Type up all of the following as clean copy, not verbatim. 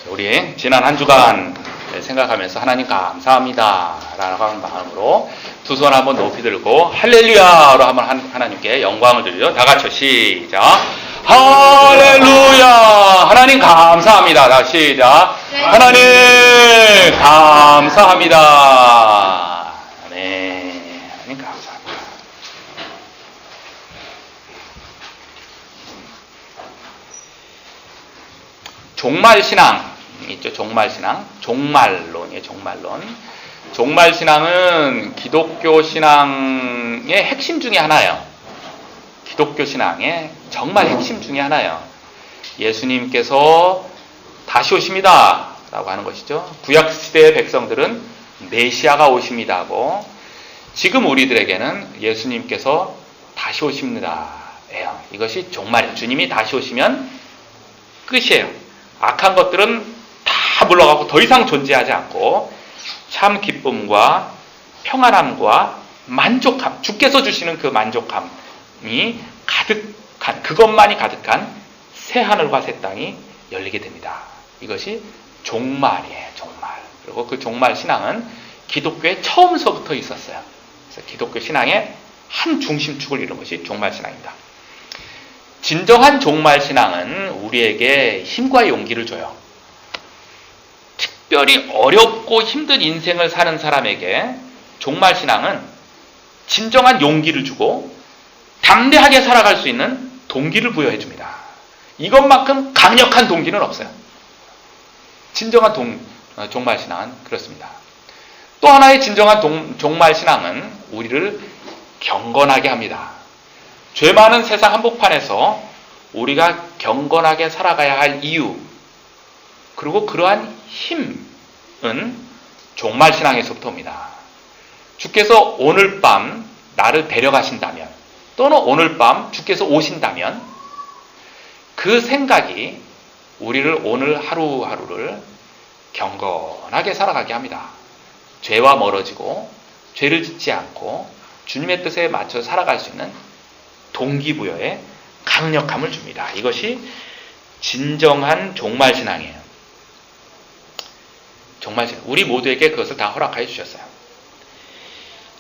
우리 지난 한 주간 생각하면서 하나님 감사합니다 라고 하는 마음으로 두 손 한번 높이 들고 할렐루야로 한번 하나님께 영광을 드리죠. 다 같이 시작. 할렐루야. 하나님 감사합니다. 다 시작. 하나님 감사합니다. 네, 하나님 감사합니다. 종말신앙 있죠. 종말신앙, 종말론이에요. 종말신앙은 기독교 신앙의 핵심 중에 하나예요. 기독교 신앙의 정말 핵심 중에 하나예요. 예수님께서 다시 오십니다 라고 하는 것이죠. 구약시대의 백성들은 메시아가 오십니다 하고, 지금 우리들에게는 예수님께서 다시 오십니다 예요. 이것이 종말이에요. 주님이 다시 오시면 끝이에요. 악한 것들은 다 물러가고 더 이상 존재하지 않고 참 기쁨과 평안함과 만족함, 주께서 주시는 그 만족함이 가득한, 그것만이 가득한 새 하늘과 새 땅이 열리게 됩니다. 이것이 종말이에요. 종말. 그리고 그 종말 신앙은 기독교에 처음서부터 있었어요. 그래서 기독교 신앙의 한 중심축을 이룬 것이 종말 신앙입니다. 진정한 종말 신앙은 우리에게 힘과 용기를 줘요. 특별히 어렵고 힘든 인생을 사는 사람에게 종말 신앙은 진정한 용기를 주고 담대하게 살아갈 수 있는 동기를 부여해 줍니다. 이것만큼 강력한 동기는 없어요. 진정한 종말 신앙은 그렇습니다. 또 하나의 진정한 종말 신앙은 우리를 경건하게 합니다. 죄 많은 세상 한복판에서 우리가 경건하게 살아가야 할 이유, 그리고 그러한 힘은 종말신앙에서부터 옵니다. 주께서 오늘 밤 나를 데려가신다면, 또는 오늘 밤 주께서 오신다면, 그 생각이 우리를 오늘 하루하루를 경건하게 살아가게 합니다. 죄와 멀어지고 죄를 짓지 않고 주님의 뜻에 맞춰 살아갈 수 있는 동기부여에 강력함을 줍니다. 이것이 진정한 종말신앙이에요. 종말신앙. 우리 모두에게 그것을 다 허락해 주셨어요.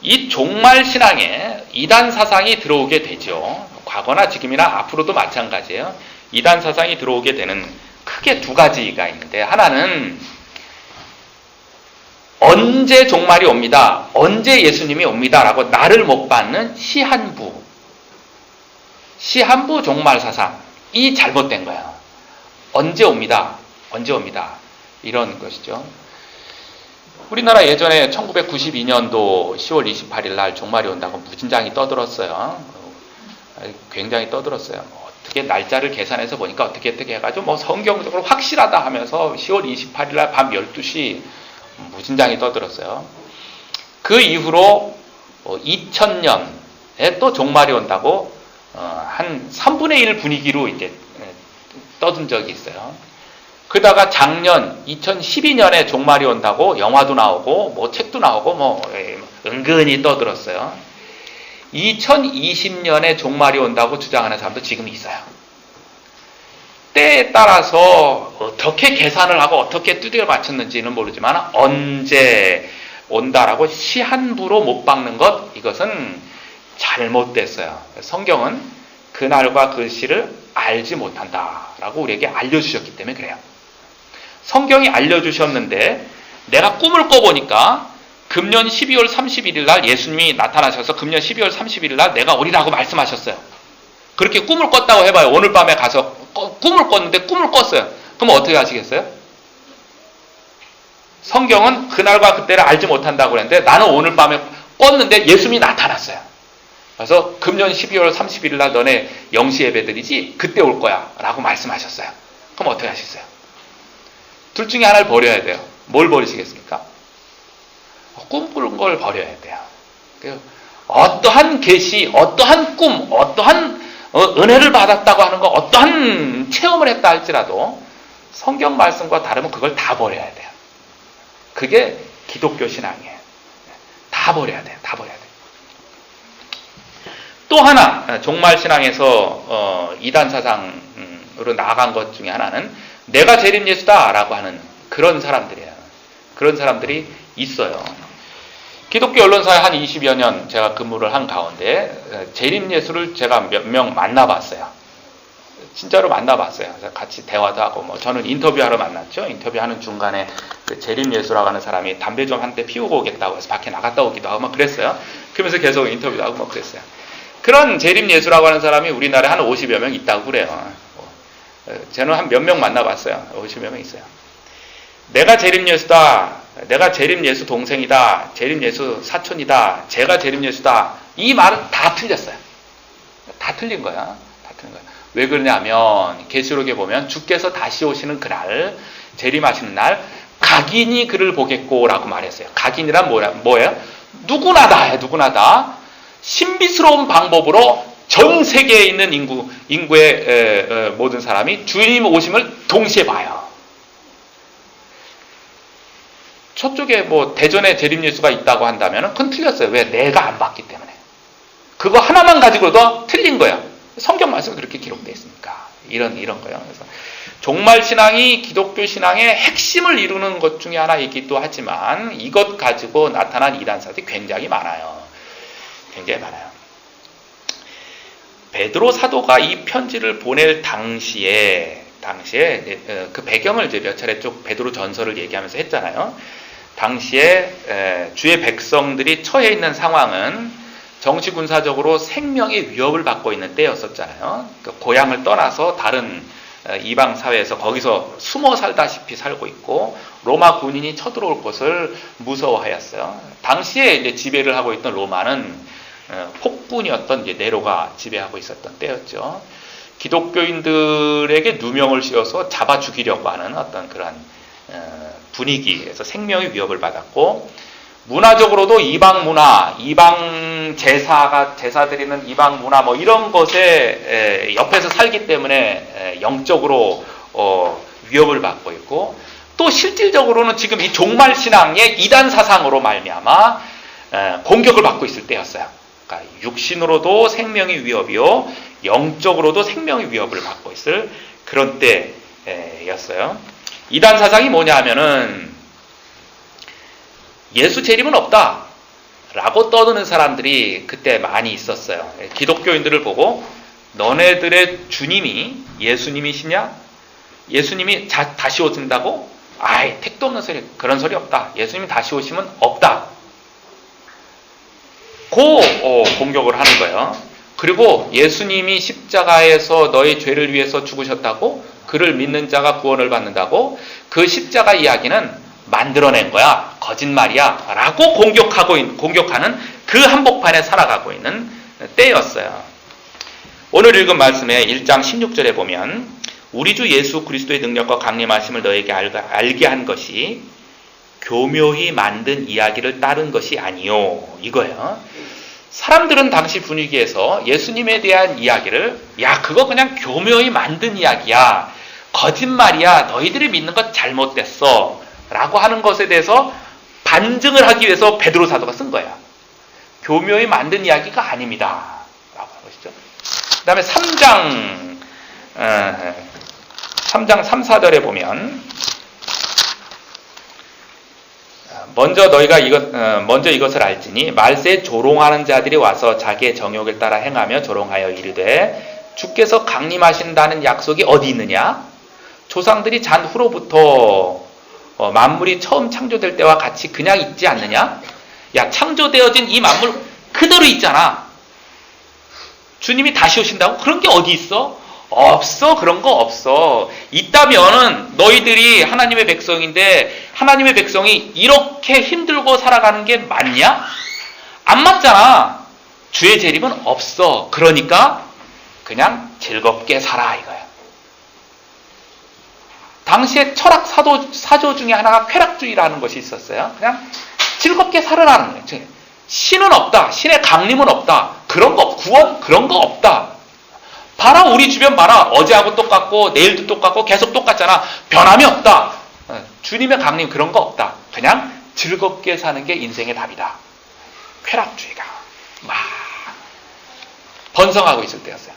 이 종말신앙에 이단 사상이 들어오게 되죠. 과거나 지금이나 앞으로도 마찬가지예요. 이단 사상이 들어오게 되는 크게 두 가지가 있는데, 하나는 언제 종말이 옵니다, 언제 예수님이 옵니다 라고 나를 못 받는 시한부 종말 사상이 잘못된 거예요. 언제 옵니다, 이런 것이죠. 우리나라 예전에 1992년도 10월 28일 날 종말이 온다고 무진장이 떠들었어요. 굉장히 떠들었어요. 어떻게 날짜를 계산해서 보니까 어떻게 해가지고 성경적으로 확실하다 하면서 10월 28일 날 밤 12시 무진장이 떠들었어요. 그 이후로 2000년에 또 종말이 온다고 한 3분의 1 분위기로 이제 떠든 적이 있어요. 그러다가 작년 2012년에 종말이 온다고 영화도 나오고 책도 나오고 은근히 떠들었어요. 2020년에 종말이 온다고 주장하는 사람도 지금 있어요. 때에 따라서 어떻게 계산을 하고 어떻게 두드려 맞췄는지는 모르지만 언제 온다라고 시한부로 못 박는 것, 이것은 잘못됐어요. 성경은 그날과 그 시를 알지 못한다라고 우리에게 알려주셨기 때문에 그래요. 성경이 알려주셨는데 내가 꿈을 꿔보니까 금년 12월 31일 날 예수님이 나타나셔서 금년 12월 31일 날 내가 오리라고 말씀하셨어요. 그렇게 꿈을 꿨다고 해봐요. 오늘 밤에 가서 꿈을 꿨는데 꿈을 꿨어요. 그럼 어떻게 하시겠어요? 성경은 그날과 그때를 알지 못한다고 그랬는데 나는 오늘 밤에 꿨는데 예수님이 나타났어요. 그래서 금년 12월 31일 날 너네 영시 예배드리지? 그때 올 거야 라고 말씀하셨어요. 그럼 어떻게 하시겠어요? 둘 중에 하나를 버려야 돼요. 뭘 버리시겠습니까? 꿈꾸는 걸 버려야 돼요. 어떠한 계시, 어떠한 꿈, 어떠한 은혜를 받았다고 하는 거, 어떠한 체험을 했다 할지라도 성경 말씀과 다르면 그걸 다 버려야 돼요. 그게 기독교 신앙이에요. 다 버려야 돼요. 또 하나 종말 신앙에서 이단 사상으로 나아간 것 중에 하나는 내가 재림 예수다라고 하는 그런 사람들이에요. 그런 사람들이 있어요. 기독교 언론사에 한 20여 년 제가 근무를 한 가운데 재림 예수를 제가 몇 명 만나봤어요. 진짜로 만나봤어요. 같이 대화도 하고, 저는 인터뷰하러 만났죠. 인터뷰하는 중간에 그 재림 예수라고 하는 사람이 담배 좀 한대 피우고 오겠다고 해서 밖에 나갔다 오기도 하고 그랬어요. 그러면서 계속 인터뷰도 하고 그랬어요. 그런 재림 예수라고 하는 사람이 우리나라에 한 50여 명 있다고 그래요. 저는 한 몇 명 만나봤어요. 50여 명 있어요. 내가 재림 예수다. 내가 재림 예수 동생이다. 재림 예수 사촌이다. 제가 재림 예수다. 이 말은 다 틀렸어요. 다 틀린 거야. 다 틀린 거야. 왜 그러냐면 계시록에 보면 주께서 다시 오시는 그날, 재림하시는 날 각인이 그를 보겠고라고 말했어요. 각인이란 뭐예요? 누구나다. 누구나다. 신비스러운 방법으로 전 세계에 있는 인구의 모든 사람이 주님 오심을 동시에 봐요. 저쪽에 대전에 재림 예수가 있다고 한다면 그건 틀렸어요. 왜? 내가 안 봤기 때문에. 그거 하나만 가지고도 틀린 거예요. 성경 말씀에 그렇게 기록되어 있으니까. 이런 거예요. 그래서 종말 신앙이 기독교 신앙의 핵심을 이루는 것 중에 하나이기도 하지만 이것 가지고 나타난 이단사들이 굉장히 많아요. 굉장히 많아요. 베드로 사도가 이 편지를 보낼 당시에 그 배경을 이제 몇 차례 쭉 베드로 전서를 얘기하면서 했잖아요. 당시에 주의 백성들이 처해 있는 상황은 정치 군사적으로 생명의 위협을 받고 있는 때였었잖아요. 그 고향을 떠나서 다른 이방 사회에서 거기서 숨어 살다시피 살고 있고 로마 군인이 쳐들어올 것을 무서워하였어요. 당시에 이제 지배를 하고 있던 로마는 폭군이었던 이제 네로가 지배하고 있었던 때였죠. 기독교인들에게 누명을 씌워서 잡아 죽이려고 하는 어떤 그런 분위기에서 생명의 위협을 받았고, 문화적으로도 이방 문화, 이방 제사 드리는 이방 문화 이런 것에 옆에서 살기 때문에 영적으로 위협을 받고 있고, 또 실질적으로는 지금 이 종말 신앙의 이단 사상으로 말미암아 공격을 받고 있을 때였어요. 그러니까 육신으로도 생명의 위협이요, 영적으로도 생명의 위협을 받고 있을 그런 때였어요. 이단 사상이 뭐냐 하면은 예수 재림은 없다 라고 떠드는 사람들이 그때 많이 있었어요. 기독교인들을 보고 너네들의 주님이 예수님이시냐? 예수님이 다시 오신다고? 아이, 택도 없는 소리, 그런 소리 없다. 예수님이 다시 오시면 없다. 공격을 하는 거예요. 그리고 예수님이 십자가에서 너의 죄를 위해서 죽으셨다고? 그를 믿는 자가 구원을 받는다고? 그 십자가 이야기는 만들어낸 거야. 거짓말이야. 라고 공격하는 그 한복판에 살아가고 있는 때였어요. 오늘 읽은 말씀에 1장 16절에 보면 우리 주 예수 그리스도의 능력과 강림하심을 너에게 알게 한 것이 교묘히 만든 이야기를 따른 것이 아니요. 이거예요. 사람들은 당시 분위기에서 예수님에 대한 이야기를 그거 그냥 교묘히 만든 이야기야. 거짓말이야. 너희들이 믿는 것 잘못됐어. 라고 하는 것에 대해서 반증을 하기 위해서 베드로 사도가 쓴 거야. 교묘히 만든 이야기가 아닙니다. 라고 하는 것이죠. 그 다음에 3장 3, 4절에 보면 먼저 이것을 알지니 말세에 조롱하는 자들이 와서 자기의 정욕을 따라 행하며 조롱하여 이르되 주께서 강림하신다는 약속이 어디 있느냐? 조상들이 잔 후로부터 만물이 처음 창조될 때와 같이 그냥 있지 않느냐? 창조되어진 이 만물 그대로 있잖아. 주님이 다시 오신다고? 그런 게 어디 있어? 없어. 그런 거 없어. 있다면은 너희들이 하나님의 백성인데 하나님의 백성이 이렇게 힘들고 살아가는 게 맞냐? 안 맞잖아. 주의 재림은 없어. 그러니까 그냥 즐겁게 살아 이거야. 당시에 철학 사조 중에 하나가 쾌락주의라는 것이 있었어요. 그냥 즐겁게 살아라는 거예요. 신은 없다. 신의 강림은 없다. 그런 거, 구원 그런 거 없다. 봐라, 우리 주변 봐라. 어제하고 똑같고 내일도 똑같고 계속 똑같잖아. 변함이 없다. 주님의 강림 그런 거 없다. 그냥 즐겁게 사는 게 인생의 답이다. 쾌락주의가 막 번성하고 있을 때였어요.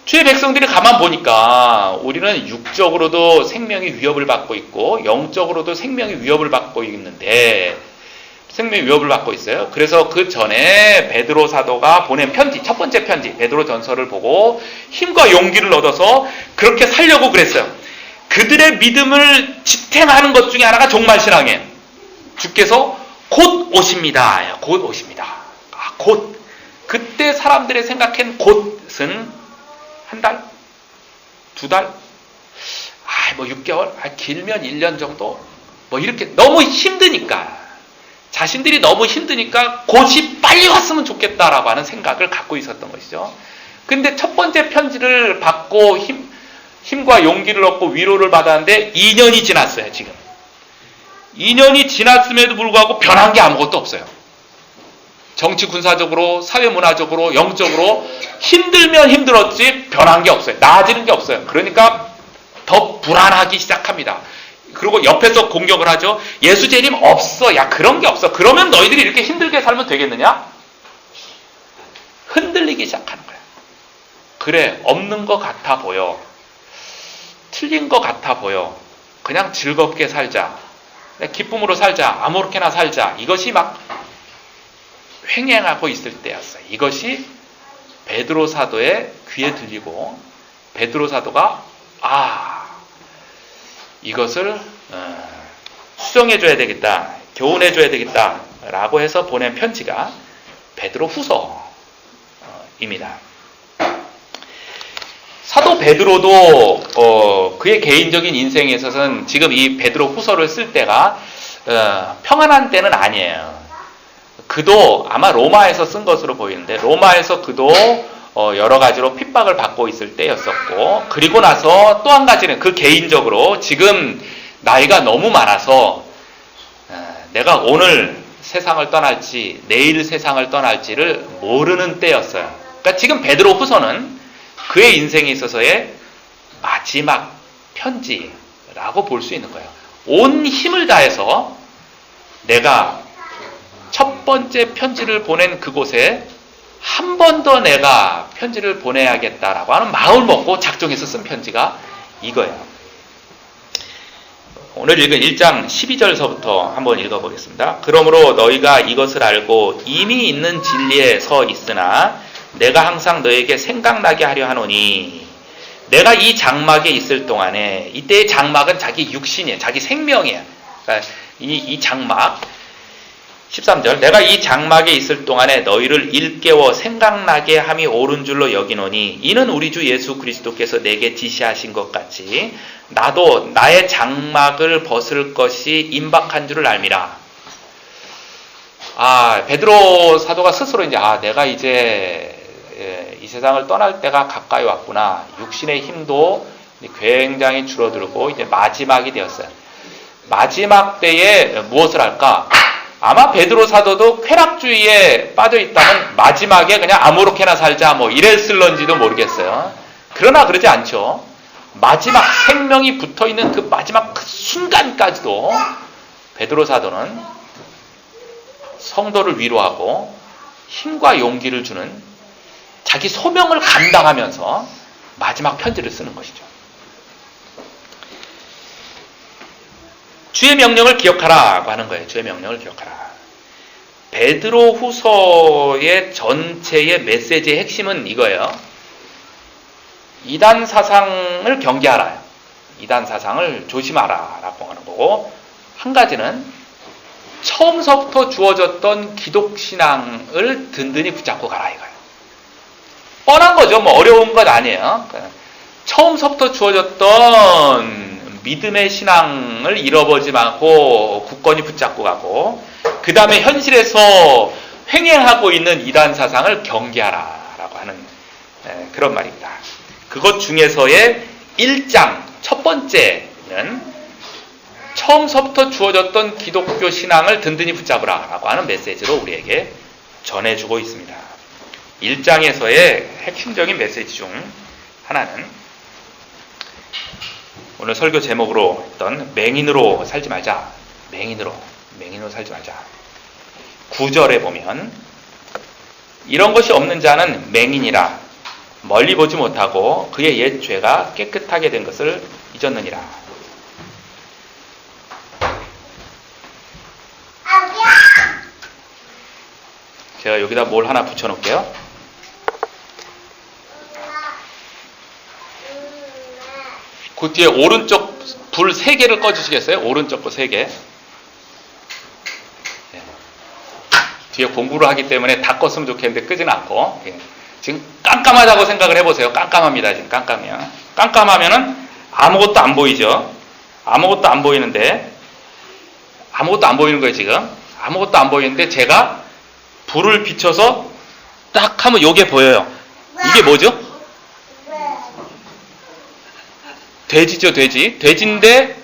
주의 백성들이 가만 보니까 우리는 육적으로도 생명이 위협을 받고 있고 영적으로도 생명이 위협을 받고 있는데 생명이 위협을 받고 있어요. 그래서 그 전에 베드로 사도가 보낸 편지, 첫 번째 편지 베드로 전서를 보고 힘과 용기를 얻어서 그렇게 살려고 그랬어요. 그들의 믿음을 지탱하는 것 중에 하나가 종말신앙이에요. 주께서 곧 오십니다. 곧 오십니다. 곧. 그때 사람들의 생각한 곧은 한 달? 두 달? 뭐 6개월? 길면 1년 정도? 뭐 이렇게 너무 힘드니까 자신들이 너무 힘드니까 곧이 빨리 왔으면 좋겠다라고 하는 생각을 갖고 있었던 것이죠. 근데 첫 번째 편지를 받고 힘과 용기를 얻고 위로를 받았는데 2년이 지났어요. 지금 2년이 지났음에도 불구하고 변한 게 아무것도 없어요. 정치 군사적으로 사회문화적으로 영적으로 힘들면 힘들었지 변한 게 없어요. 나아지는 게 없어요. 그러니까 더 불안하기 시작합니다. 그리고 옆에서 공격을 하죠. 예수 재림 없어. 야, 그런 게 없어. 그러면 너희들이 이렇게 힘들게 살면 되겠느냐? 흔들리기 시작하는 거야. 그래, 없는 것 같아 보여. 틀린 것 같아 보여. 그냥 즐겁게 살자. 기쁨으로 살자. 아무렇게나 살자. 이것이 막 횡행하고 있을 때였어요. 이것이 베드로 사도의 귀에 들리고 베드로 사도가 이것을 수정해줘야 되겠다, 교훈해줘야 되겠다 라고 해서 보낸 편지가 베드로 후서입니다. 사도 베드로도 그의 개인적인 인생에 있어서는 지금 이 베드로 후서를 쓸 때가 평안한 때는 아니에요. 그도 아마 로마에서 쓴 것으로 보이는데 로마에서 그도 여러 가지로 핍박을 받고 있을 때였었고, 그리고 나서 또 한 가지는 그 개인적으로 지금 나이가 너무 많아서 내가 오늘 세상을 떠날지 내일 세상을 떠날지를 모르는 때였어요. 그러니까 지금 베드로 후서는 그의 인생에 있어서의 마지막 편지라고 볼 수 있는 거예요. 온 힘을 다해서 내가 첫 번째 편지를 보낸 그곳에 한 번 더 내가 편지를 보내야겠다라고 하는 마음을 먹고 작정해서 쓴 편지가 이거예요. 오늘 읽은 1장 12절서부터 한번 읽어보겠습니다. 그러므로 너희가 이것을 알고 이미 있는 진리에 서 있으나 내가 항상 너에게 생각나게 하려 하노니, 내가 이 장막에 있을 동안에, 이때의 장막은 자기 육신이에요. 자기 생명이에요. 그러니까 이 장막 13절, 내가 이 장막에 있을 동안에 너희를 일깨워 생각나게 함이 옳은 줄로 여기노니 이는 우리 주 예수 그리스도께서 내게 지시하신 것 같이 나도 나의 장막을 벗을 것이 임박한 줄을 알미라. 베드로 사도가 스스로 이제 내가 이제 이 세상을 떠날 때가 가까이 왔구나. 육신의 힘도 굉장히 줄어들고 이제 마지막이 되었어요. 마지막 때에 무엇을 할까? 아마 베드로 사도도 쾌락주의에 빠져 있다면 마지막에 그냥 아무렇게나 살자 뭐 이랬을런지도 모르겠어요. 그러나 그러지 않죠. 마지막 생명이 붙어있는 그 마지막 그 순간까지도 베드로 사도는 성도를 위로하고 힘과 용기를 주는 자기 소명을 감당하면서 마지막 편지를 쓰는 것이죠. 주의 명령을 기억하라고 하는 거예요. 주의 명령을 기억하라. 베드로 후서의 전체의 메시지의 핵심은 이거예요. 이단 사상을 경계하라. 이단 사상을 조심하라 라고 하는 거고, 한 가지는 처음서부터 주어졌던 기독신앙을 든든히 붙잡고 가라 이거예요. 뻔한 거죠. 뭐 어려운 것 아니에요. 처음서부터 주어졌던 믿음의 신앙을 잃어버리지 않고 굳건히 붙잡고 가고, 그 다음에 현실에서 횡행하고 있는 이단 사상을 경계하라 라고 하는 그런 말입니다. 그것 중에서의 1장 첫 번째는 처음서부터 주어졌던 기독교 신앙을 든든히 붙잡으라 라고 하는 메시지로 우리에게 전해주고 있습니다. 1장에서의 핵심적인 메시지 중 하나는 오늘 설교 제목으로 했던 맹인으로 살지 말자. 맹인으로 살지 말자. 9절에 보면 이런 것이 없는 자는 맹인이라 멀리 보지 못하고 그의 옛 죄가 깨끗하게 된 것을 잊었느니라. 제가 여기다 뭘 하나 붙여놓을게요. 그 뒤에 오른쪽 불 3개를 꺼주시겠어요? 오른쪽 거 3개. 뒤에 공부를 하기 때문에 다 껐으면 좋겠는데 끄지는 않고. 지금 깜깜하다고 생각을 해보세요. 깜깜합니다. 지금 깜깜해요. 깜깜하면은 아무것도 안 보이죠. 아무것도 안 보이는데, 아무것도 안 보이는 거예요, 지금. 아무것도 안 보이는데 제가 불을 비춰서 딱 하면 요게 보여요. 이게 뭐죠? 돼지죠, 돼지. 돼지인데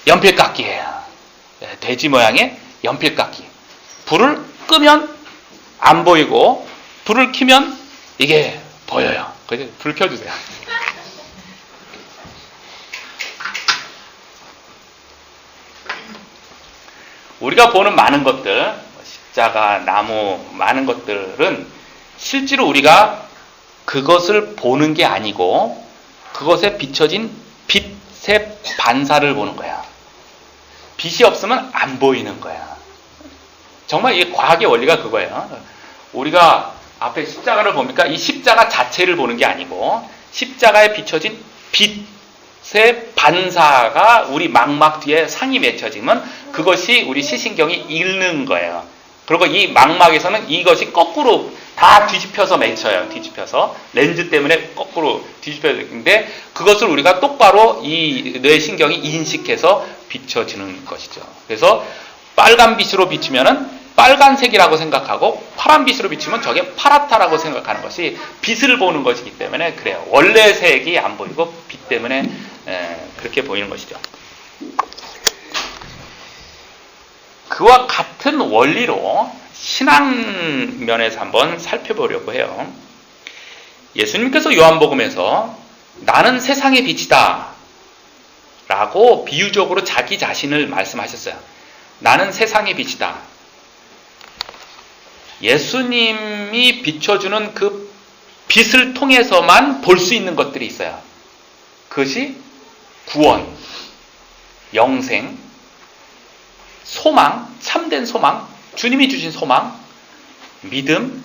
연필깎이예요. 돼지 모양의 연필깎이. 불을 끄면 안 보이고 불을 켜면 이게 보여요. 그래서 불 켜주세요. 우리가 보는 많은 것들, 십자가, 나무, 많은 것들은 실제로 우리가 그것을 보는 게 아니고 그것에 비춰진 빛의 반사를 보는 거야. 빛이 없으면 안 보이는 거야. 정말 이게 과학의 원리가 그거예요. 우리가 앞에 십자가를 보니까 이 십자가 자체를 보는 게 아니고 십자가에 비춰진 빛의 반사가 우리 망막 뒤에 상이 맺혀지면 그것이 우리 시신경이 읽는 거예요. 그리고 이 망막에서는 이것이 거꾸로 다 뒤집혀서 맺혀요. 뒤집혀서 렌즈 때문에 거꾸로 뒤집혀져 있는데 그것을 우리가 똑바로 이 뇌신경이 인식해서 비춰지는 것이죠. 그래서 빨간 빛으로 비추면은 빨간색이라고 생각하고 파란 빛으로 비추면 저게 파랗다라고 생각하는 것이 빛을 보는 것이기 때문에 그래요. 원래 색이 안 보이고 빛 때문에 그렇게 보이는 것이죠. 그와 같은 원리로 신앙 면에서 한번 살펴보려고 해요. 예수님께서 요한복음에서 나는 세상의 빛이다 라고 비유적으로 자기 자신을 말씀하셨어요. 나는 세상의 빛이다. 예수님이 비춰주는 그 빛을 통해서만 볼 수 있는 것들이 있어요. 그것이 구원, 영생, 소망, 참된 소망, 주님이 주신 소망, 믿음,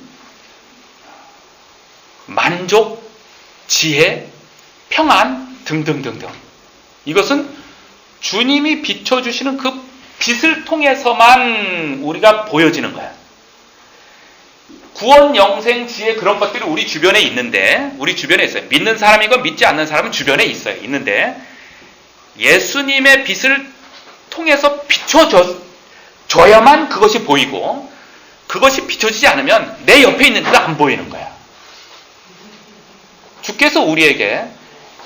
만족, 지혜, 평안 등등등등. 이것은 주님이 비춰주시는 그 빛을 통해서만 우리가 보여지는 거야. 구원, 영생, 지혜 그런 것들이 우리 주변에 있는데 우리 주변에 있어요. 믿는 사람이건 믿지 않는 사람은 주변에 있어요. 있는데 예수님의 빛을 통해서 비춰줘야만 그것이 보이고 그것이 비춰지지 않으면 내 옆에 있는 데가 안 보이는 거야. 주께서 우리에게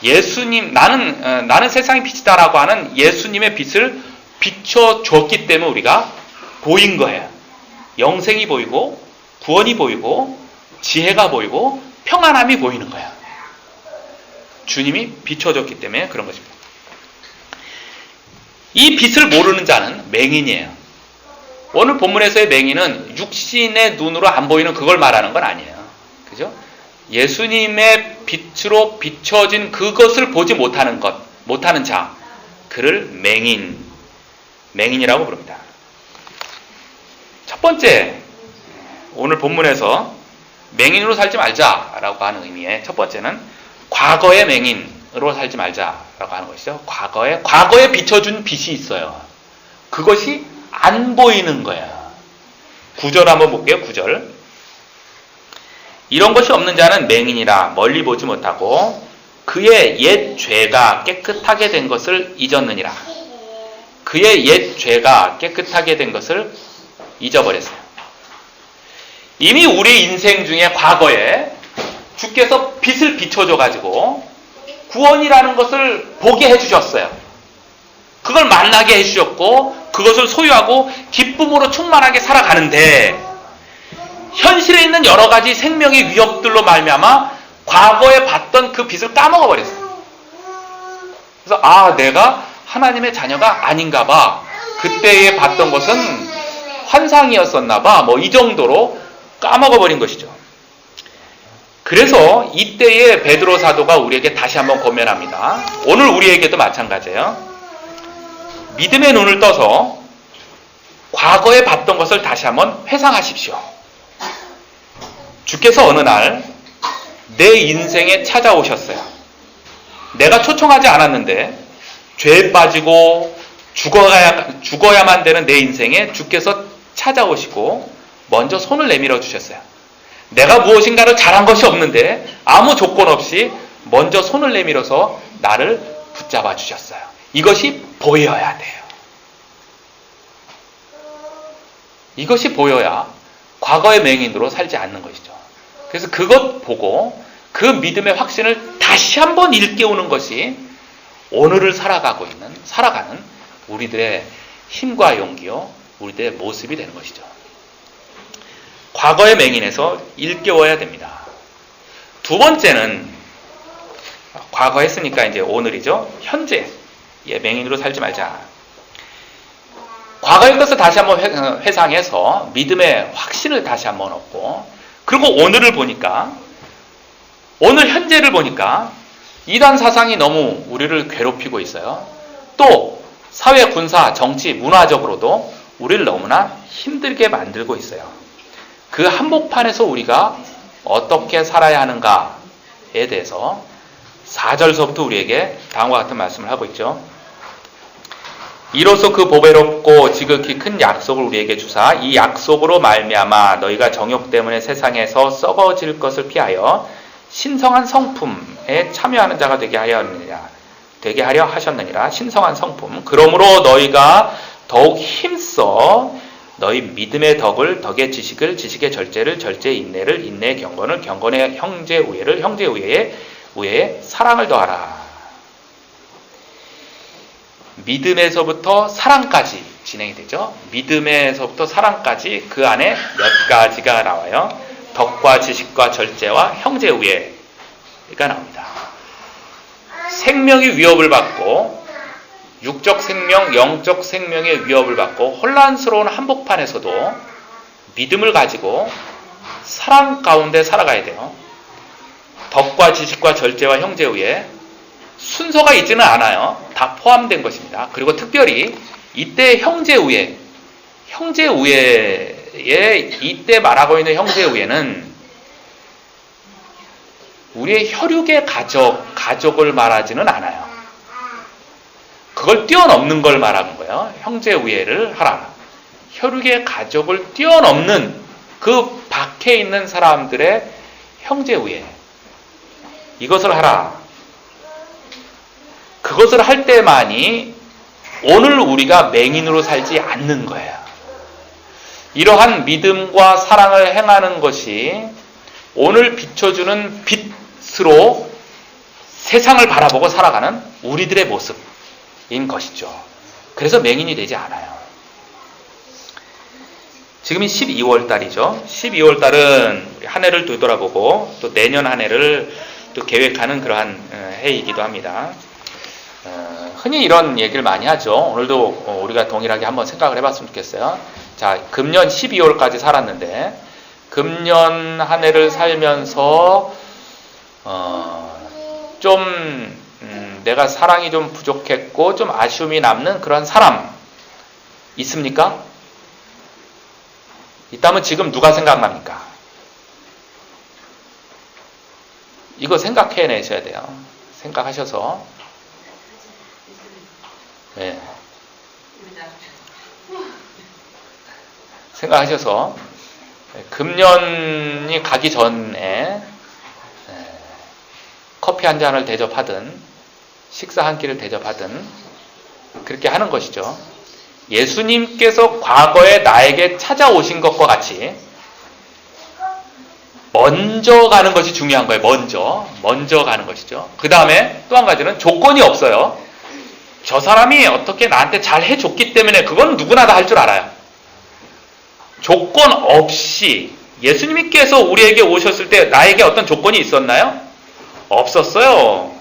예수님 나는 세상의 빛이다라고 하는 예수님의 빛을 비춰줬기 때문에 우리가 보인 거예요. 영생이 보이고 구원이 보이고 지혜가 보이고 평안함이 보이는 거야. 주님이 비춰줬기 때문에 그런 것입니다. 이 빛을 모르는 자는 맹인이에요. 오늘 본문에서의 맹인은 육신의 눈으로 안 보이는 그걸 말하는 건 아니에요. 그죠? 예수님의 빛으로 비춰진 그것을 보지 못하는 자, 그를 맹인이라고 부릅니다. 첫 번째, 오늘 본문에서 맹인으로 살지 말자라고 하는 의미의 첫 번째는 과거의 맹인으로 살지 말자라고 하는 것이죠. 과거에 비춰준 빛이 있어요. 그것이 안 보이는 거야. 9절 한번 볼게요. 9절. 이런 것이 없는 자는 맹인이라 멀리 보지 못하고 그의 옛 죄가 깨끗하게 된 것을 잊었느니라. 그의 옛 죄가 깨끗하게 된 것을 잊어버렸어요. 이미 우리 인생 중에 과거에 주께서 빛을 비춰줘가지고 구원이라는 것을 보게 해주셨어요. 그걸 만나게 해주셨고 그것을 소유하고 기쁨으로 충만하게 살아가는데 현실에 있는 여러 가지 생명의 위협들로 말미암아 과거에 봤던 그 빛을 까먹어 버렸어요. 그래서 내가 하나님의 자녀가 아닌가 봐. 그때에 봤던 것은 환상이었었나 봐. 이 정도로 까먹어 버린 것이죠. 그래서 이때의 베드로 사도가 우리에게 다시 한번 권면합니다. 오늘 우리에게도 마찬가지예요. 믿음의 눈을 떠서 과거에 봤던 것을 다시 한번 회상하십시오. 주께서 어느 날 내 인생에 찾아오셨어요. 내가 초청하지 않았는데 죄에 빠지고 죽어야만 되는 내 인생에 주께서 찾아오시고 먼저 손을 내밀어 주셨어요. 내가 무엇인가를 잘한 것이 없는데 아무 조건 없이 먼저 손을 내밀어서 나를 붙잡아 주셨어요. 이것이 보여야 돼요. 이것이 보여야 과거의 맹인으로 살지 않는 것이죠. 그래서 그것 보고 그 믿음의 확신을 다시 한번 일깨우는 것이 오늘을 살아가는 우리들의 힘과 용기요, 우리들의 모습이 되는 것이죠. 과거의 맹인에서 일깨워야 됩니다. 두 번째는, 과거 했으니까 이제 오늘이죠. 현재의 맹인으로 살지 말자. 과거의 것을 다시 한번 회상해서 믿음의 확신을 다시 한번 얻고, 그리고 오늘을 보니까, 오늘 현재를 보니까 이단 사상이 너무 우리를 괴롭히고 있어요. 또 사회, 군사, 정치, 문화적으로도 우리를 너무나 힘들게 만들고 있어요. 그 한복판에서 우리가 어떻게 살아야 하는가에 대해서 4절서부터 우리에게 다음과 같은 말씀을 하고 있죠. 이로써 그 보배롭고 지극히 큰 약속을 우리에게 주사 이 약속으로 말미암아 너희가 정욕 때문에 세상에서 썩어질 것을 피하여 신성한 성품에 참여하는 자가 되게 하려 하셨느니라. 신성한 성품. 그러므로 너희가 더욱 힘써 너희 믿음의 덕을, 덕의 지식을, 지식의 절제를, 절제의 인내를, 인내의 경건을, 경건의 형제 우애를, 형제 우애에 사랑을 더하라. 믿음에서부터 사랑까지 진행이 되죠. 믿음에서부터 사랑까지 그 안에 몇 가지가 나와요. 덕과 지식과 절제와 형제 우애가 나옵니다. 생명이 위협을 받고, 육적 생명, 영적 생명의 위협을 받고 혼란스러운 한복판에서도 믿음을 가지고 사랑 가운데 살아가야 돼요. 덕과 지식과 절제와 형제 우애, 순서가 있지는 않아요. 다 포함된 것입니다. 그리고 특별히 이때 형제 우애에 이때 말하고 있는 형제 우애는 우리의 혈육의 가족을 말하지는 않아요. 그걸 뛰어넘는 걸 말하는 거예요. 형제 우애를 하라. 혈육의 가족을 뛰어넘는 그 밖에 있는 사람들의 형제 우애, 이것을 하라. 그것을 할 때만이 오늘 우리가 맹인으로 살지 않는 거예요. 이러한 믿음과 사랑을 행하는 것이 오늘 비춰주는 빛으로 세상을 바라보고 살아가는 우리들의 모습인 것이죠. 그래서 맹인이 되지 않아요. 지금이 12월 달이죠. 12월 달은 한 해를 되돌아보고 또 내년 한 해를 또 계획하는 그러한 해이기도 합니다. 흔히 이런 얘기를 많이 하죠. 오늘도 우리가 동일하게 한번 생각을 해봤으면 좋겠어요. 자, 금년 12월까지 살았는데 금년 한 해를 살면서 좀 내가 사랑이 좀 부족했고 좀 아쉬움이 남는 그런 사람 있습니까? 있다면 지금 누가 생각납니까? 이거 생각해내셔야 돼요. 생각하셔서 네. 생각하셔서 금년이 가기 전에 커피 한 잔을 대접하든 식사 한 끼를 대접하든 그렇게 하는 것이죠. 예수님께서 과거에 나에게 찾아오신 것과 같이 먼저 가는 것이 중요한 거예요. 먼저 가는 것이죠. 그 다음에 또 한 가지는 조건이 없어요. 저 사람이 어떻게 나한테 잘 해줬기 때문에 그건 누구나 다 할 줄 알아요. 조건 없이 예수님께서 우리에게 오셨을 때 나에게 어떤 조건이 있었나요? 없었어요.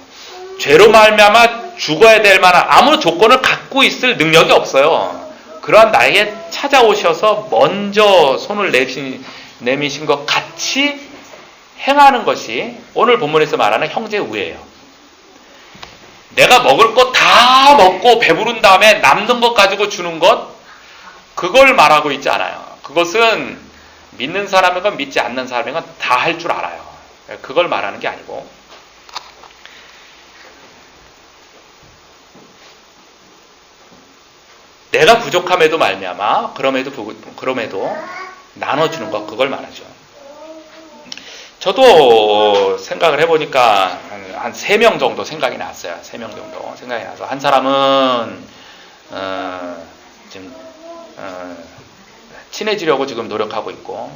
죄로 말미암아 죽어야 될 만한 아무 조건을 갖고 있을 능력이 없어요. 그러한 나에게 찾아오셔서 먼저 손을 내미신 것 같이 행하는 것이 오늘 본문에서 말하는 형제 우애예요. 내가 먹을 것 다 먹고 배부른 다음에 남는 것 가지고 주는 것, 그걸 말하고 있지 않아요. 그것은 믿는 사람이건 믿지 않는 사람이건 다 할 줄 알아요. 그걸 말하는 게 아니고, 내가 부족함에도 말미암아 그럼에도 나눠주는 것, 그걸 말하죠. 저도 생각을 해보니까 한 3명 정도 생각이 났어요. 3명 정도 생각이 나서, 한 사람은 지금 친해지려고 지금 노력하고 있고,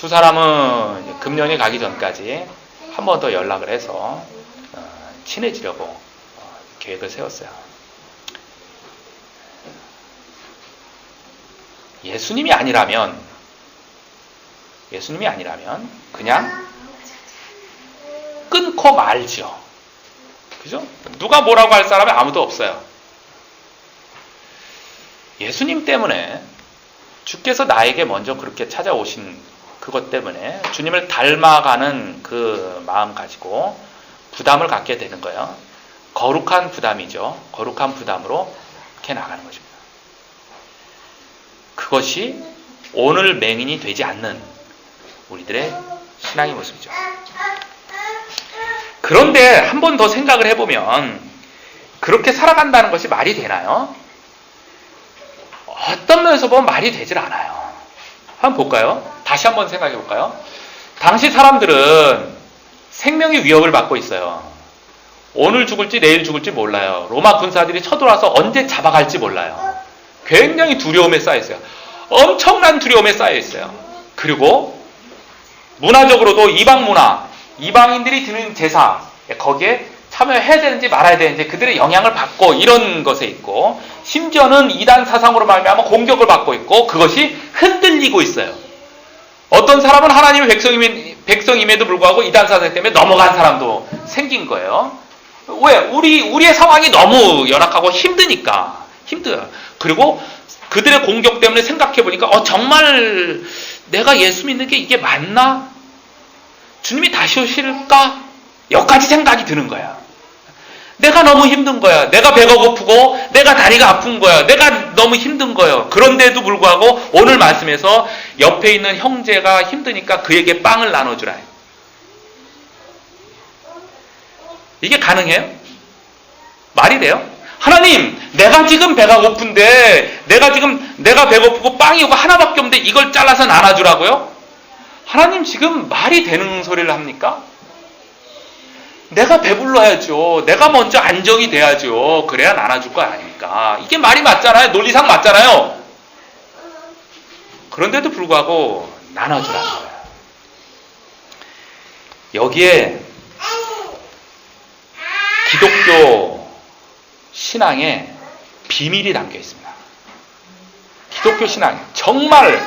2 사람은 이제 금년이 가기 전까지 한 번 더 연락을 해서 친해지려고 계획을 세웠어요. 예수님이 아니라면 그냥 끊고 말죠. 그죠? 누가 뭐라고 할 사람이 아무도 없어요. 예수님 때문에, 주께서 나에게 먼저 그렇게 찾아오신 그것 때문에 주님을 닮아가는 그 마음 가지고 부담을 갖게 되는 거예요. 거룩한 부담이죠. 거룩한 부담으로 이렇게 나가는 것입니다. 그것이 오늘 맹인이 되지 않는 우리들의 신앙의 모습이죠. 그런데 한 번 더 생각을 해보면, 그렇게 살아간다는 것이 말이 되나요? 어떤 면에서 보면 말이 되질 않아요. 한번 볼까요? 다시 한번 생각해 볼까요? 당시 사람들은 생명의 위협을 받고 있어요. 오늘 죽을지 내일 죽을지 몰라요. 로마 군사들이 쳐들어와서 언제 잡아갈지 몰라요. 굉장히 두려움에 쌓여 있어요. 엄청난 두려움에 쌓여 있어요. 그리고 문화적으로도 이방 문화, 이방인들이 드는 제사, 거기에 참여해야 되는지 말아야 되는지 그들의 영향을 받고 이런 것에 있고, 심지어는 이단 사상으로 말미암아 공격을 받고 있고, 그것이 흔들리고 있어요. 어떤 사람은 하나님의 백성임에도 불구하고 이단 사상 때문에 넘어간 사람도 생긴 거예요. 왜? 우리의 상황이 너무 열악하고 힘드니까. 힘들어요. 그리고 그들의 공격 때문에 생각해 보니까 정말 내가 예수 믿는 게 이게 맞나? 주님이 다시 오실까? 여기까지 생각이 드는 거야. 내가 너무 힘든 거야. 내가 배가 고프고 내가 다리가 아픈 거야. 내가 너무 힘든 거예요. 그런데도 불구하고 오늘 말씀에서 옆에 있는 형제가 힘드니까 그에게 빵을 나눠주라. 이게 가능해요? 말이 돼요? 하나님, 내가 지금 배가 고픈데, 내가 배고프고 빵이 오고 하나밖에 없는데 이걸 잘라서 나눠주라고요? 하나님 지금 말이 되는 소리를 합니까? 내가 배불러야죠. 내가 먼저 안정이 돼야죠. 그래야 나눠줄 거 아닙니까? 이게 말이 맞잖아요. 논리상 맞잖아요. 그런데도 불구하고 나눠주라는 거예요. 여기에 기독교 신앙에 비밀이 담겨 있습니다. 기독교 신앙, 정말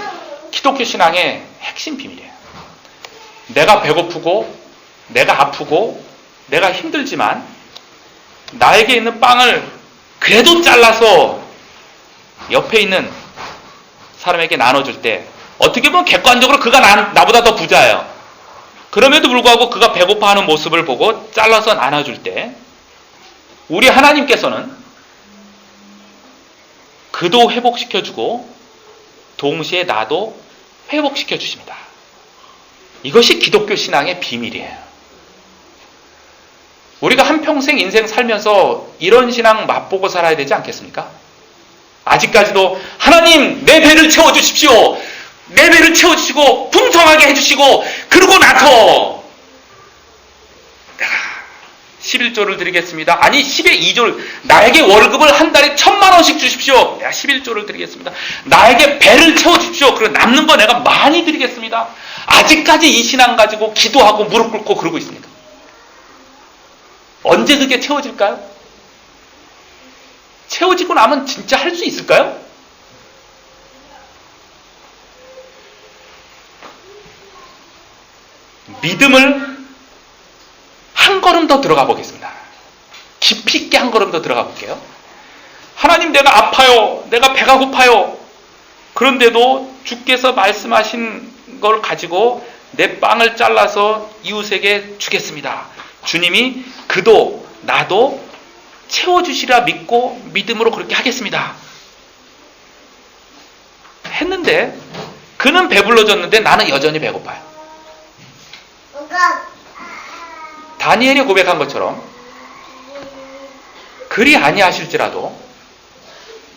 기독교 신앙의 핵심 비밀이에요. 내가 배고프고 내가 아프고 내가 힘들지만 나에게 있는 빵을 그래도 잘라서 옆에 있는 사람에게 나눠줄 때, 어떻게 보면 객관적으로 그가 나보다 더 부자예요. 그럼에도 불구하고 그가 배고파하는 모습을 보고 잘라서 나눠줄 때, 우리 하나님께서는 그도 회복시켜주고 동시에 나도 회복시켜 주십니다. 이것이 기독교 신앙의 비밀이에요. 우리가 한평생 인생 살면서 이런 신앙 맛보고 살아야 되지 않겠습니까? 아직까지도 하나님 내 배를 채워주십시오. 내 배를 채워주시고 풍성하게 해주시고, 그러고 나서 내가 11조를 드리겠습니다. 아니 10의 2조를, 나에게 월급을 한 달에 1,000만 원씩 주십시오. 내가 11조를 드리겠습니다. 나에게 배를 채워주십시오. 그리고 남는 거 내가 많이 드리겠습니다. 아직까지 이 신앙 가지고 기도하고 무릎 꿇고 그러고 있습니다. 언제 그게 채워질까요? 채워지고 나면 진짜 할 수 있을까요? 믿음을 한 걸음 더 들어가 보겠습니다. 깊이 있게 한 걸음 더 들어가 볼게요. 하나님, 내가 아파요. 내가 배가 고파요. 그런데도 주께서 말씀하신 걸 가지고 내 빵을 잘라서 이웃에게 주겠습니다. 주님이 그도 나도 채워주시라 믿고 믿음으로 그렇게 하겠습니다. 했는데 그는 배불러졌는데 나는 여전히 배고파요. 다니엘이 고백한 것처럼 그리 아니하실지라도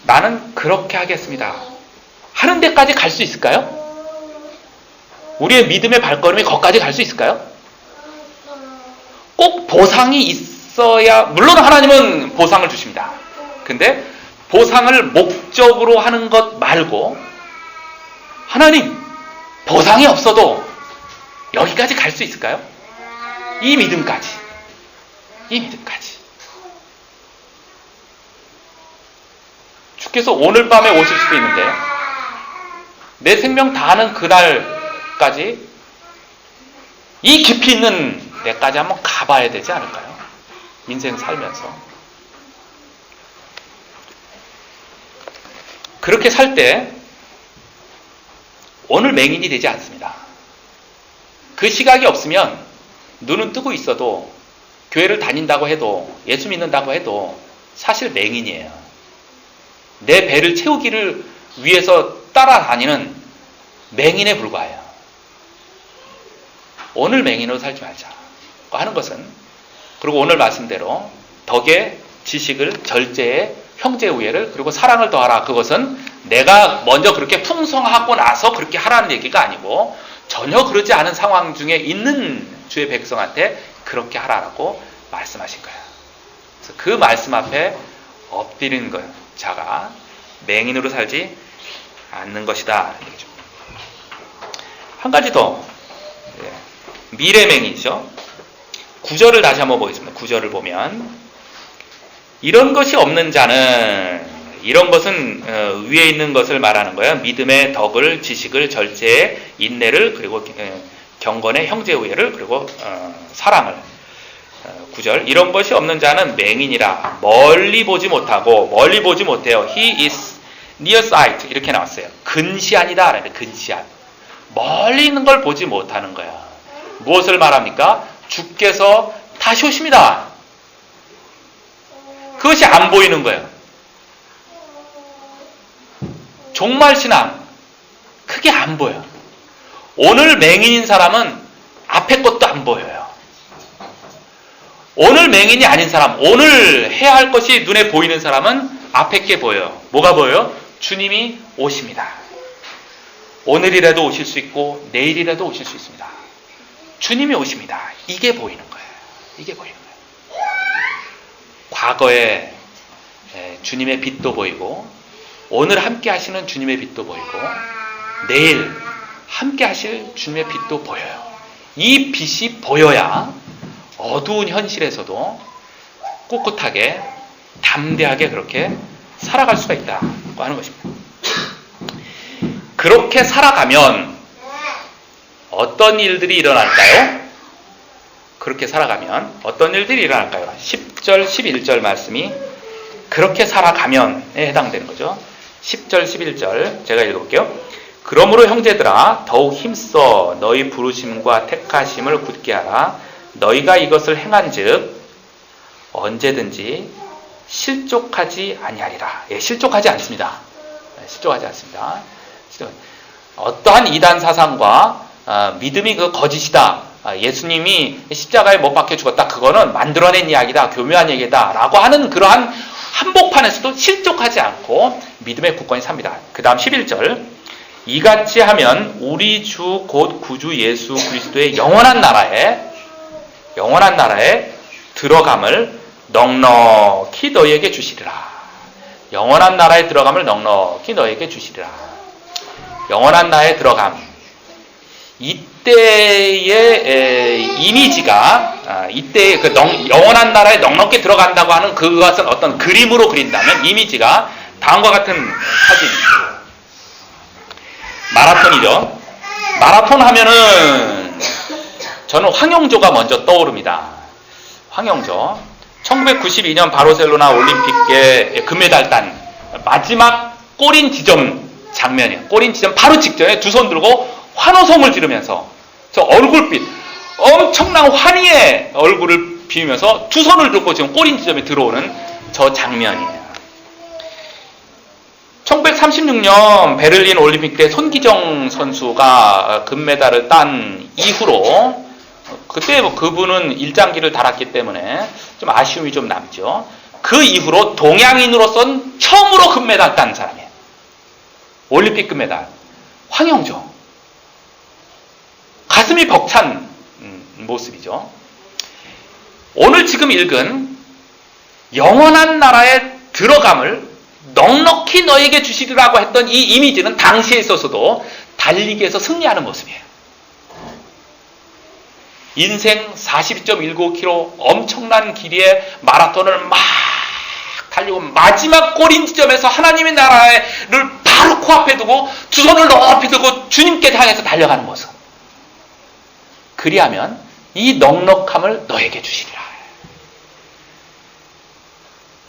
나는 그렇게 하겠습니다 하는 데까지 갈 수 있을까요? 우리의 믿음의 발걸음이 거기까지 갈 수 있을까요? 꼭 보상이 있어야, 물론 하나님은 보상을 주십니다. 근데 보상을 목적으로 하는 것 말고 하나님 보상이 없어도 여기까지 갈 수 있을까요? 이 믿음까지. 주께서 오늘 밤에 오실 수도 있는데 내 생명 다하는 그날까지 이 깊이 있는 데까지 한번 가봐야 되지 않을까요? 인생 살면서. 그렇게 살 때 오늘 맹인이 되지 않습니다. 그 시각이 없으면 눈은 뜨고 있어도 교회를 다닌다고 해도 예수 믿는다고 해도 사실 맹인이에요. 내 배를 채우기를 위해서 따라다니는 맹인에 불과해요. 오늘 맹인으로 살지 말자 하는 것은, 그리고 오늘 말씀대로 덕에 지식을 절제에 형제 우애를 그리고 사랑을 더하라. 그것은 내가 먼저 그렇게 풍성하고 나서 그렇게 하라는 얘기가 아니고 전혀 그러지 않은 상황 중에 있는 주의 백성한테 그렇게 하라라고 말씀하신 거예요. 그래서 그 말씀 앞에 엎드리는 것 자가 맹인으로 살지 않는 것이다. 한 가지 더, 미래맹인이죠. 9절을 다시 한번 보겠습니다. 9절을 보면 이런 것이 없는 자는, 이런 것은 위에 있는 것을 말하는 거예요. 믿음의 덕을, 지식을, 절제의 인내를, 그리고 경건의 형제우애를, 그리고 사랑을. 9절, 이런 것이 없는 자는 맹인이라. 멀리 보지 못하고, 멀리 보지 못해요. He is nearsight 이렇게 나왔어요. 근시안이다. 근시안. 멀리 있는 걸 보지 못하는 거야. 무엇을 말합니까? 주께서 다시 오십니다. 그것이 안 보이는 거예요. 종말신앙 크게 안 보여. 오늘 맹인인 사람은 앞에 것도 안 보여요. 오늘 맹인이 아닌 사람, 오늘 해야 할 것이 눈에 보이는 사람은 앞에 게 보여요. 뭐가 보여요? 주님이 오십니다. 오늘이라도 오실 수 있고 내일이라도 오실 수 있습니다. 주님이 오십니다. 이게 보이는 거예요. 이게 보이는 거예요. 과거에 주님의 빛도 보이고, 오늘 함께 하시는 주님의 빛도 보이고, 내일 함께 하실 주님의 빛도 보여요. 이 빛이 보여야 어두운 현실에서도 꿋꿋하게 담대하게 그렇게 살아갈 수가 있다고 하는 것입니다. 그렇게 살아가면 어떤 일들이 일어날까요? 그렇게 살아가면 어떤 일들이 일어날까요? 10절, 11절 말씀이 그렇게 살아가면에 해당되는 거죠. 10절, 11절 제가 읽어볼게요. 그러므로 형제들아 더욱 힘써 너희 부르심과 택하심을 굳게 하라. 너희가 이것을 행한즉 언제든지 실족하지 아니하리라. 실족하지 않습니다. 실족하지 않습니다. 어떠한 이단 사상과 믿음이 그 거짓이다. 예수님이 십자가에 못 박혀 죽었다. 그거는 만들어낸 이야기다. 교묘한 얘기다. 라고 하는 그러한 한복판에서도 실족하지 않고 믿음의 굳건히 삽니다. 그 다음 11절. 이같이 하면 우리 주 곧 구주 예수 그리스도의 영원한 나라에 들어감을 넉넉히 너희에게 주시리라. 영원한 나라에 들어감을 넉넉히 너희에게 주시리라. 영원한 나라에 들어감. 이때의 이미지가, 이때의 그 영원한 나라에 넉넉히 들어간다고 하는 그것은 어떤 그림으로 그린다면 이미지가 다음과 같은 사진입니다. 마라톤이죠. 마라톤 하면은 저는 황영조가 먼저 떠오릅니다. 황영조. 1992년 바르셀로나 올림픽의 금메달 딴 마지막 꼬린 지점 장면이에요. 꼬린 지점 바로 직전에 두 손 들고 환호성을 지르면서 저 얼굴빛, 엄청난 환희의 얼굴을 비우면서 두 손을 들고 지금 꼬린 지점에 들어오는 저 장면이에요. 1936년 베를린 올림픽 때 손기정 선수가 금메달을 딴 이후로, 그때 그분은 일장기를 달았기 때문에 좀 아쉬움이 좀 남죠. 그 이후로 동양인으로선 처음으로 금메달 딴 사람이에요. 올림픽 금메달. 황영조. 가슴이 벅찬 모습이죠. 오늘 지금 읽은 영원한 나라에 들어감을 넉넉히 너에게 주시리라고 했던 이 이미지는 당시에 있어서도 달리기에서 승리하는 모습이에요. 인생 42.19km 엄청난 길이의 마라톤을 막 달리고 마지막 꼬린 지점에서 하나님의 나라를 바로 코앞에 두고 두 손을 높이 들고 주님께 향해서 달려가는 모습. 그리하면 이 넉넉함을 너에게 주시리라.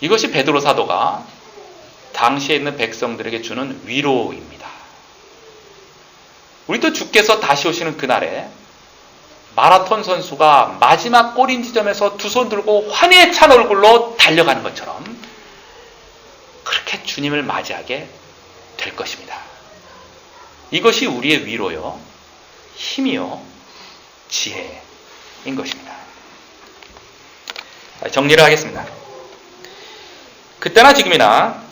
이것이 베드로 사도가 당시에 있는 백성들에게 주는 위로입니다. 우리도 주께서 다시 오시는 그날에 마라톤 선수가 마지막 꼬린 지점에서 두 손 들고 환희에 찬 얼굴로 달려가는 것처럼 그렇게 주님을 맞이하게 될 것입니다. 이것이 우리의 위로요, 힘이요, 지혜인 것입니다. 정리를 하겠습니다. 그때나 지금이나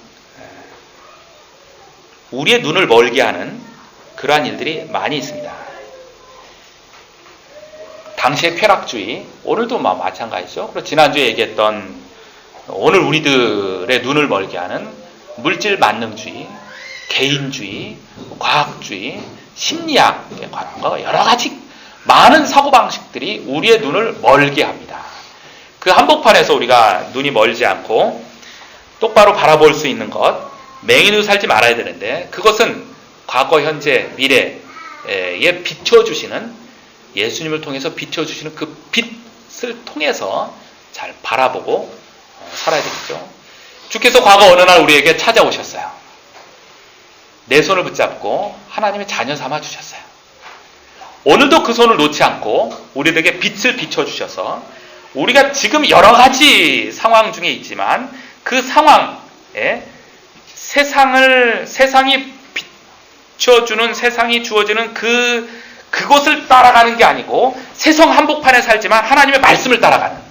우리의 눈을 멀게 하는 그러한 일들이 많이 있습니다. 당시의 쾌락주의, 오늘도 마찬가지죠. 그리고 지난주에 얘기했던 오늘 우리들의 눈을 멀게 하는 물질 만능주의, 개인주의, 과학주의, 심리학에 관한 거 여러 가지 많은 사고방식들이 우리의 눈을 멀게 합니다. 그 한복판에서 우리가 눈이 멀지 않고 똑바로 바라볼 수 있는 것, 맹인으로 살지 말아야 되는데 그것은 과거, 현재, 미래에 비춰주시는, 예수님을 통해서 비춰주시는 그 빛을 통해서 잘 바라보고 살아야 되겠죠. 주께서 과거 어느 날 우리에게 찾아오셨어요. 내 손을 붙잡고 하나님의 자녀 삼아 주셨어요. 오늘도 그 손을 놓지 않고 우리에게 빛을 비춰주셔서 우리가 지금 여러 가지 상황 중에 있지만 그 상황에 세상이 비춰주는, 세상이 주어지는 그곳을 따라가는 게 아니고 세상 한복판에 살지만 하나님의 말씀을 따라가는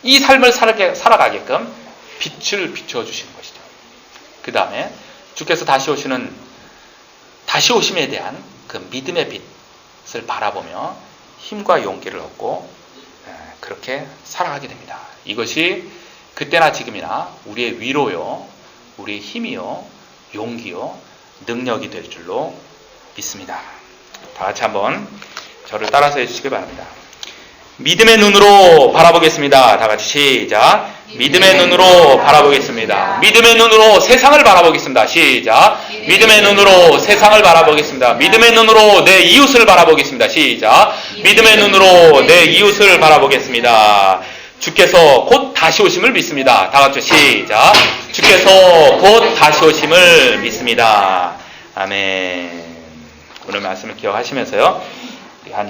이 삶을 살아가게끔 빛을 비춰주시는 것이죠. 그 다음에 주께서 다시 오심에 대한 그 믿음의 빛을 바라보며 힘과 용기를 얻고 그렇게 살아가게 됩니다. 이것이 그때나 지금이나 우리의 위로요, 우리의 힘이요, 용기요, 능력이 될 줄로 믿습니다. 다 같이 한번 저를 따라서 해주시기 바랍니다. 믿음의 눈으로 바라보겠습니다. 다 같이 시작. 믿음의 눈으로 바라보겠습니다. 믿음의 눈으로 세상을 바라보겠습니다. 시작. 믿음의 눈으로 세상을 바라보겠습니다. 믿음의 눈으로 내 이웃을 바라보겠습니다. 시작. 믿음의 눈으로 내 이웃을 바라보겠습니다. 주께서 곧 다시 오심을 믿습니다. 다 같이 시작. 주께서 곧 다시 오심을 믿습니다. 아멘. 오늘 말씀을 기억하시면서요. 한